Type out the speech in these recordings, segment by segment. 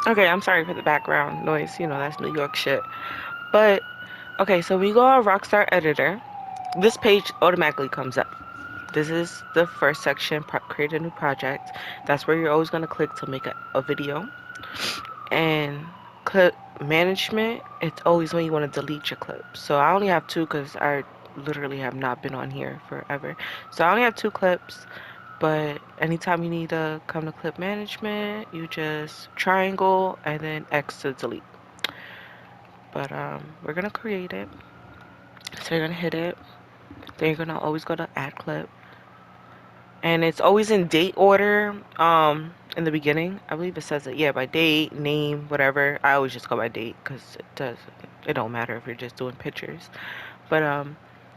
Okay, I'm sorry for the background noise. You know, that's New York shit. But, okay, so we go on Rockstar Editor. This page automatically comes up. This is the first section, create a new project. That's where you're always going to click to make a video. And clip management, it's always when you want to delete your clips. So I only have two because I literally have not been on here forever. So I only have two clips, but anytime you need to come to clip management, you just triangle and then X to delete. But we're gonna create it. So you're gonna hit it. Then you're gonna always go to add clip. And it's always in date order. In the beginning, I believe it says it. Yeah, by date, name, whatever. I always just go by date because it don't matter if you're just doing pictures. But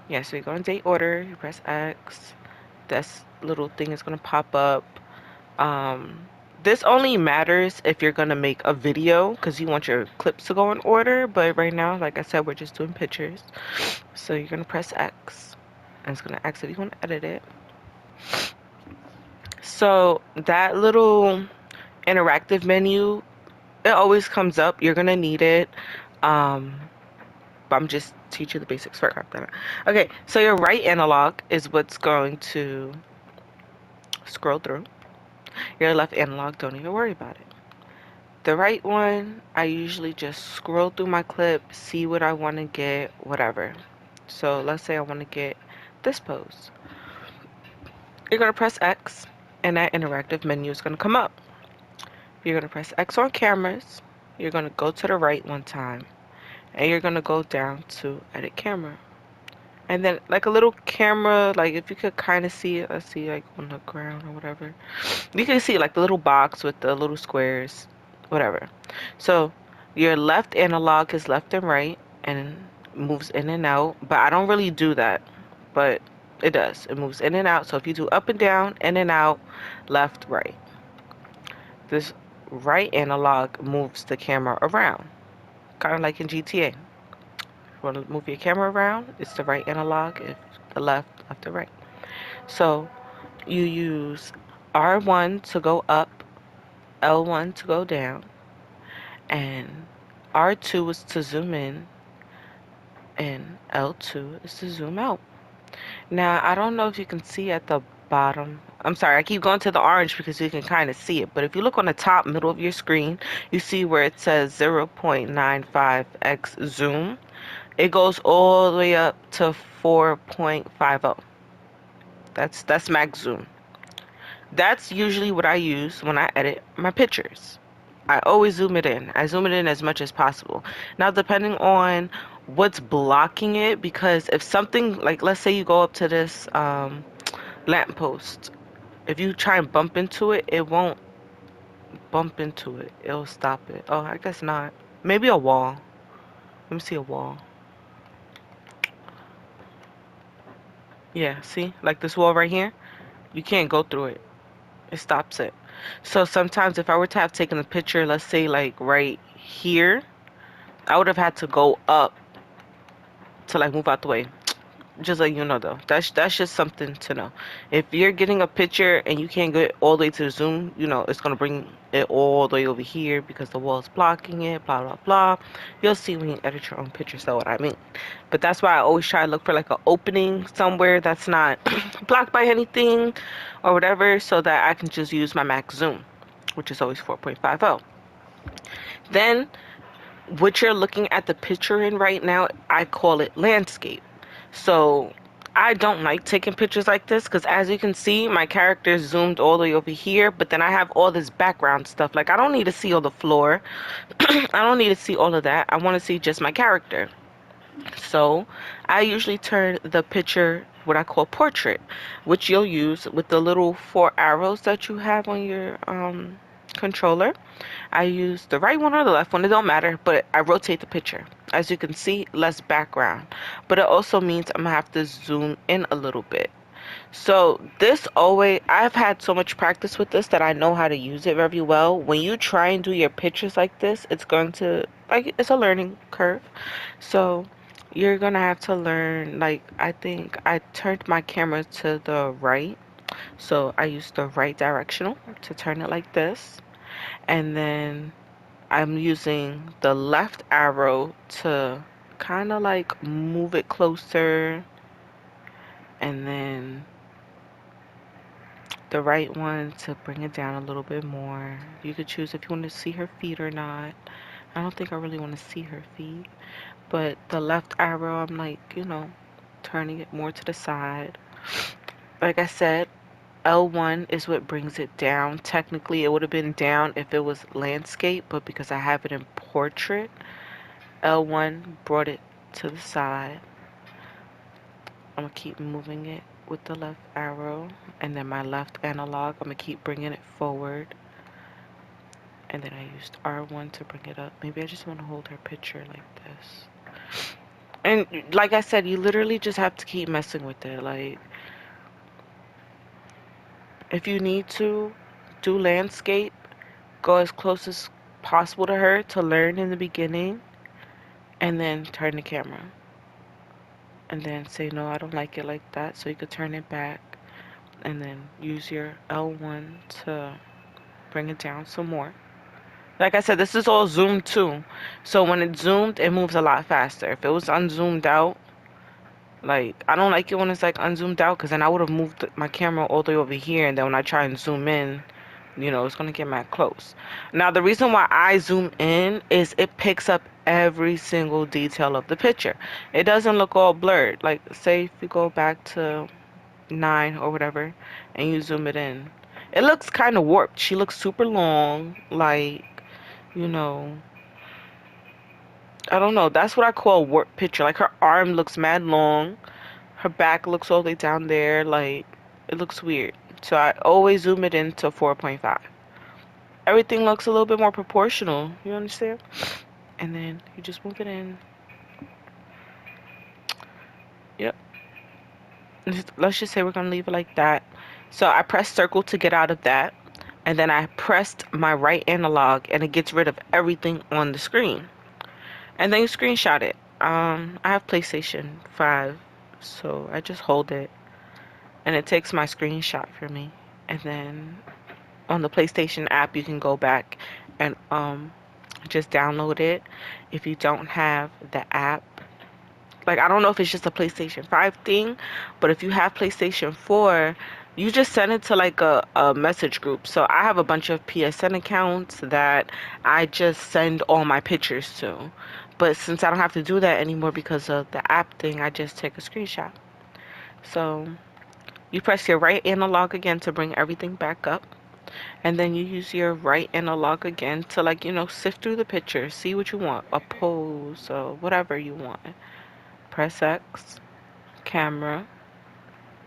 yeah. So you go in date order. You press X. This little thing is gonna pop up. Um, this only matters if you're gonna make a video because you want your clips to go in order. But right now, like I said, we're just doing pictures. So you're gonna press X, and it's gonna X if you want to edit it. So that little interactive menu, it always comes up. You're gonna need it. Um, but I'm just teaching the basics for that. Okay, so your right analog is what's going to scroll through. Your left analog, don't even worry about it. The right one, I usually just scroll through my clip, see what I want to get, whatever. So let's say I want to get this pose. You're gonna press X, and that interactive menu is gonna come up. You're gonna press X on cameras. You're gonna go to the right one time, and you're gonna go down to edit camera. And then like a little camera, like if you could kind of see it, let's see like on the ground or whatever. You can see like the little box with the little squares, whatever. So your left analog is left and right and moves in and out, but I don't really do that, but it does. It moves in and out. So if you do up and down, in and out, left, right. This right analog moves the camera around, kind of like in GTA. If you want to move your camera around, it's the right analog. If the left, left to right. So you use R1 to go up, L1 to go down, and R2 is to zoom in, and L2 is to zoom out. Now, I don't know if you can see at the bottom. I'm sorry, I keep going to the orange because you can kind of see it. But if you look on the top middle of your screen, you see where it says 0.95x zoom. It goes all the way up to 4.50. That's max zoom. That's usually what I use when I edit my pictures. I always zoom it in. I zoom it in as much as possible. Now, depending on what's blocking it, because if something, like let's say you go up to this lamppost, if you try and bump into it, it won't bump into it. It'll stop it. Oh, I guess not. Maybe a wall. Let me see a wall. Yeah, see? Like this wall right here? You can't go through it. It stops it. So sometimes if I were to have taken a picture, let's say like right here, I would have had to go up to like move out the way. Just like you know though. That's just something to know. If you're getting a picture and you can't get all the way to the zoom, you know, it's gonna bring it all the way over here because the wall is blocking it, blah blah blah. You'll see when you edit your own pictures, know what I mean. But that's why I always try to look for like an opening somewhere that's not blocked by anything or whatever so that I can just use my max zoom, which is always 4.50. Then what you're looking at the picture in right now, I call it landscape. So I don't like taking pictures like this because as you can see, my character is zoomed all the way over here, but then I have all this background stuff. Like I don't need to see all the floor. I don't need to see all of that. I want to see just my character. So I usually turn the picture what I call portrait, which you'll use with the little four arrows that you have on your controller. I use the right one or the left one, it don't matter, but I rotate the picture. As you can see, less background. But it also means I'm gonna have to zoom in a little bit. So this always, I've had so much practice with this that I know how to use it very well. When you try and do your pictures like this, it's going to, like, it's a learning curve. So you're gonna have to learn, like, I think I turned my camera to the right. So I used the right directional to turn it like this. And then I'm using the left arrow to kind of like move it closer, and then the right one to bring it down a little bit more. You could choose if you want to see her feet or not. I don't think I really want to see her feet, but the left arrow, I'm like, turning it more to the side. Like I said, L1 is what brings it down. Technically, it would have been down if it was landscape, but because I have it in portrait, L1 brought it to the side. I'm going to keep moving it with the left arrow, and then my left analog, I'm going to keep bringing it forward. And then I used R1 to bring it up. Maybe I just want to hold her picture like this. And like I said, you literally just have to keep messing with it. Like, if you need to do landscape, go as close as possible to her to learn in the beginning, and then turn the camera. And then say, no, I don't like it like that. So you could turn it back, and then use your L1 to bring it down some more. Like I said, this is all zoomed too. So when it's zoomed, it moves a lot faster. If it was unzoomed out, like, I don't like it when it's like unzoomed out, because then I would have moved my camera all the way over here, and then when I try and zoom in, it's gonna get mad close. Now, the reason why I zoom in is it picks up every single detail of the picture. It doesn't look all blurred. Like, say if you go back to 9 or whatever, and you zoom it in, it looks kind of warped. She looks super long, like, you know, I don't know. That's what I call a warped picture. Like, her arm looks mad long. Her back looks all the way down there. Like, it looks weird. So I always zoom it in to 4.5. Everything looks a little bit more proportional. You understand? And then you just move it in. Yep. Let's just say we're going to leave it like that. So I pressed circle to get out of that. And then I pressed my right analog, and it gets rid of everything on the screen. And then you screenshot it. I have PlayStation 5, so I just hold it, and it takes my screenshot for me. And then on the PlayStation app, you can go back and just download it. If you don't have the app, like, I don't know if it's just a PlayStation 5 thing, but if you have PlayStation 4, you just send it to like a message group. So I have a bunch of PSN accounts that I just send all my pictures to. But since I don't have to do that anymore because of the app thing, I just take a screenshot. So you press your right analog again to bring everything back up. And then you use your right analog again to, like, sift through the picture, see what you want, a pose or whatever you want. Press X, camera,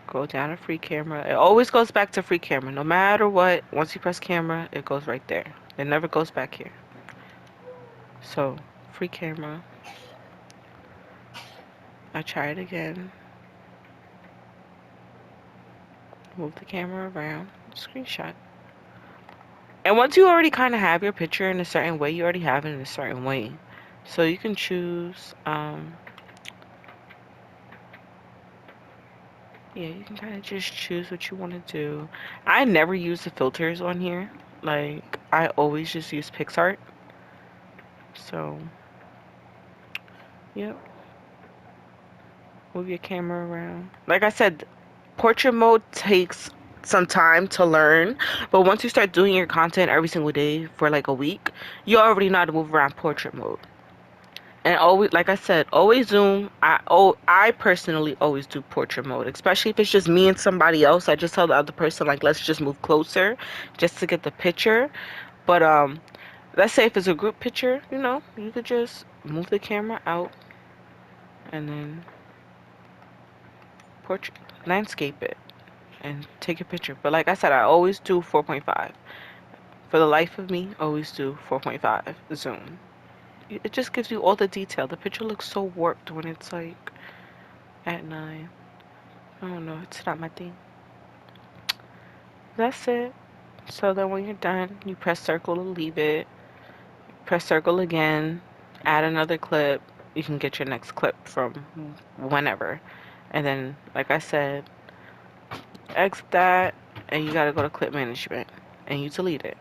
go down to free camera. It always goes back to free camera. No matter what, once you press camera, it goes right there. It never goes back here. So, free camera. I try it again. Move the camera around. Screenshot. And once you already kind of have your picture in a certain way, you already have it in a certain way. So you can choose, yeah, you can kind of just choose what you want to do. I never use the filters on here. Like, I always just use PixArt. So, yep. Move your camera around. Like I said, portrait mode takes some time to learn, but once you start doing your content every single day for like a week, you already know how to move around portrait mode. And always, like I said, always zoom. I personally always do portrait mode, especially if it's just me and somebody else. I just tell the other person, like, let's just move closer just to get the picture. But let's say if it's a group picture, you could just move the camera out and then portrait landscape it and take a picture. But like I said, I always do 4.5. For the life of me, always do 4.5 zoom. It just gives you all the detail. The picture looks so warped when it's like at 9. I don't know, it's not my thing. That's it. So then when you're done, you press circle to leave it. Press circle again, add another clip. You can get your next clip from whenever. And then, like I said, exit that, and you gotta go to clip management, and you delete it.